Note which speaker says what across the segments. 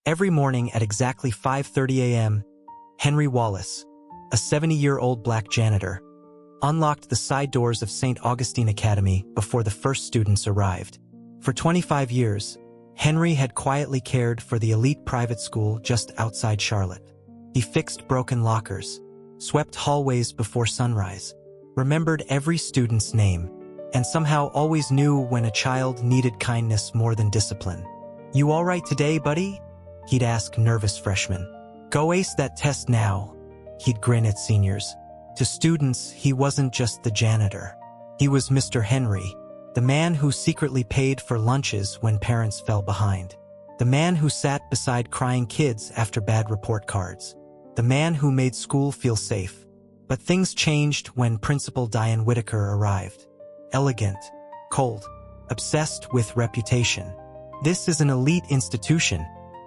Speaker 1: Every morning at exactly 5:30 a.m., Henry Wallace, a 70-year-old black janitor, unlocked the side doors of St. Augustine Academy before the first students arrived. For 25 years, Henry had quietly cared for the elite private school just outside Charlotte. He fixed broken lockers, swept hallways before sunrise, remembered every student's name, and somehow always knew when a child needed kindness more than discipline. "You all right today, buddy?" he'd ask nervous freshmen. "Go ace that test now," he'd grin at seniors. To students, he wasn't just the janitor. He was Mr. Henry, the man who secretly paid for lunches when parents fell behind. The man who sat beside crying kids after bad report cards. The man who made school feel safe. But things changed when Principal Diane Whitaker arrived. Elegant, cold, obsessed with reputation. "This is an elite institution,"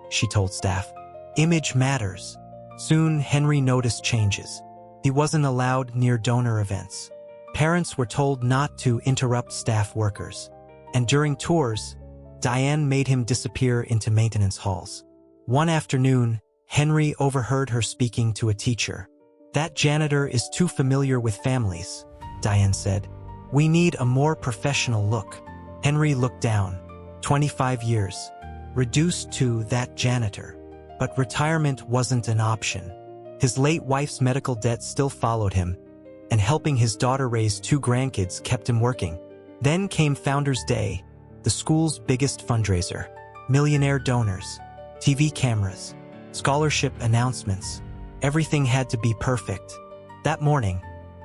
Speaker 1: she told staff. "Image matters." Soon, Henry noticed changes. He wasn't allowed near donor events. Parents were told not to interrupt staff workers. And during tours, Diane made him disappear into maintenance halls. One afternoon, Henry overheard her speaking to a teacher. "That janitor is too familiar with families," Diane said. "We need a more professional look." Henry looked down. 25 years. Reduced to that janitor. But retirement wasn't an option. His late wife's medical debt still followed him, and helping his daughter raise 2 grandkids kept him working. Then came Founders Day, the school's biggest fundraiser. Millionaire donors, TV cameras, scholarship announcements. Everything had to be perfect. That morning,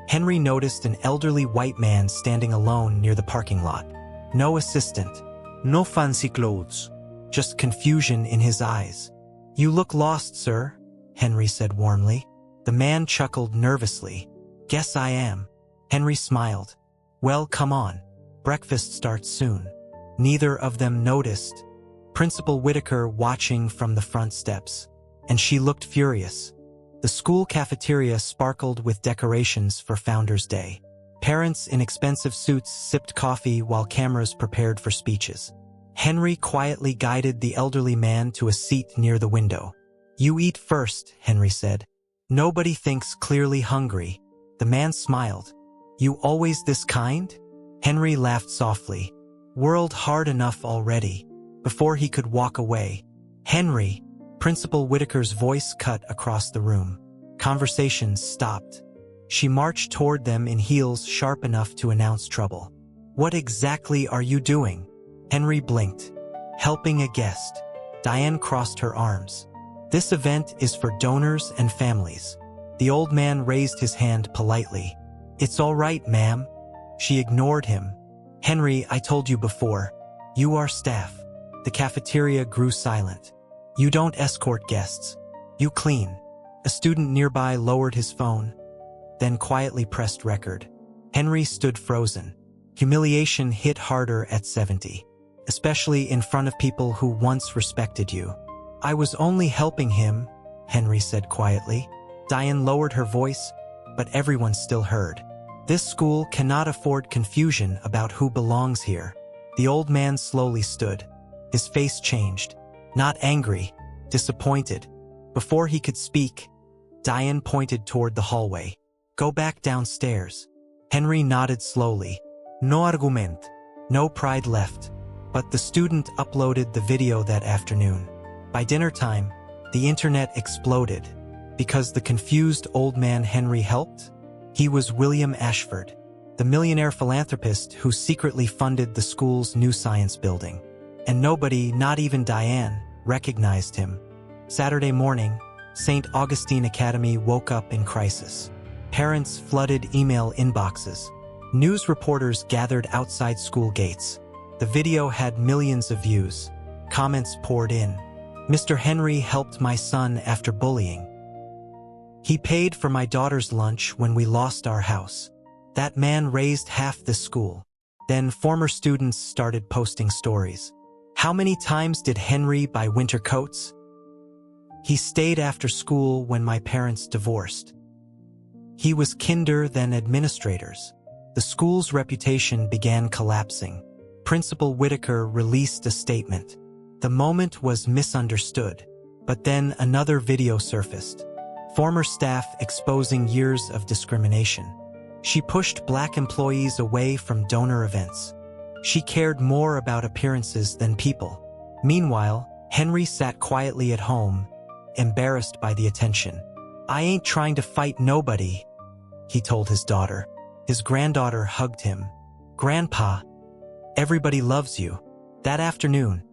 Speaker 1: Henry noticed an elderly white man standing alone near the parking lot. No assistant, no fancy clothes, just confusion in his eyes. "You look lost, sir," Henry said warmly. The man chuckled nervously. "Guess I am." Henry smiled. "Well, come on. Breakfast starts soon." Neither of them noticed. Principal Whitaker watching from the front steps, and she looked furious. The school cafeteria sparkled with decorations for Founders Day. Parents in expensive suits sipped coffee while cameras prepared for speeches. Henry quietly guided the elderly man to a seat near the window. "You eat first," Henry said. "Nobody thinks clearly hungry." The man smiled. "You always this kind?" Henry laughed softly. "World hard enough already." Before he could walk away, "Henry," Principal Whitaker's voice cut across the room. Conversations stopped. She marched toward them in heels sharp enough to announce trouble. "What exactly are you doing?" Henry blinked. "Helping a guest." Diane crossed her arms. "This event is for donors and families." The old man raised his hand politely. "It's all right, ma'am." She ignored him. "Henry, I told you before. You are staff." The cafeteria grew silent. "You don't escort guests. You clean." A student nearby lowered his phone, then quietly pressed record. Henry stood frozen. Humiliation hit harder at 70. Especially in front of people who once respected you. "I was only helping him," Henry said quietly. Diane lowered her voice, but everyone still heard. "This school cannot afford confusion about who belongs here." The old man slowly stood. His face changed. Not angry, disappointed. Before he could speak, Diane pointed toward the hallway. "Go back downstairs." Henry nodded slowly. No argument. No pride left. But the student uploaded the video that afternoon. By dinner time, the internet exploded. Because the confused old man Henry helped? He was William Ashford, the millionaire philanthropist who secretly funded the school's new science building. And nobody, not even Diane, recognized him. Saturday morning, St. Augustine Academy woke up in crisis. Parents flooded email inboxes. News reporters gathered outside school gates. The video had millions of views. Comments poured in. "Mr. Henry helped my son after bullying. He paid for my daughter's lunch when we lost our house. That man raised half the school." Then former students started posting stories. "How many times did Henry buy winter coats? He stayed after school when my parents divorced. He was kinder than administrators." The school's reputation began collapsing. Principal Whitaker released a statement. "The moment was misunderstood. But then another video surfaced. Former staff exposing years of discrimination. She pushed Black employees away from donor events. She cared more about appearances than people. Meanwhile, Henry sat quietly at home, embarrassed by the attention. "I ain't trying to fight nobody," he told his daughter. His granddaughter hugged him. "Grandpa, everybody loves you." That afternoon,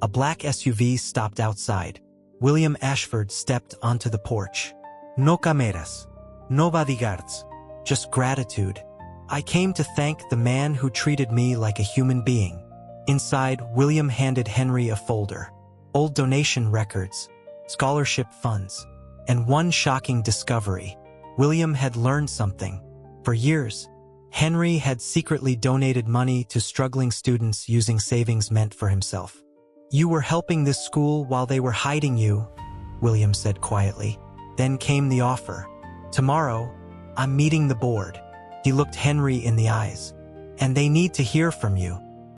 Speaker 1: a black SUV stopped outside. William Ashford stepped onto the porch. "No cameras, no bodyguards, just gratitude. I came to thank the man who treated me like a human being." Inside, William handed Henry a folder. Old donation records, scholarship funds, and one shocking discovery. William had learned something. For years, Henry had secretly donated money to struggling students using savings meant for himself. "You were helping this school while they were hiding you," William said quietly. Then came the offer. "Tomorrow, I'm meeting the board." He looked Henry in the eyes. "And they need to hear from you."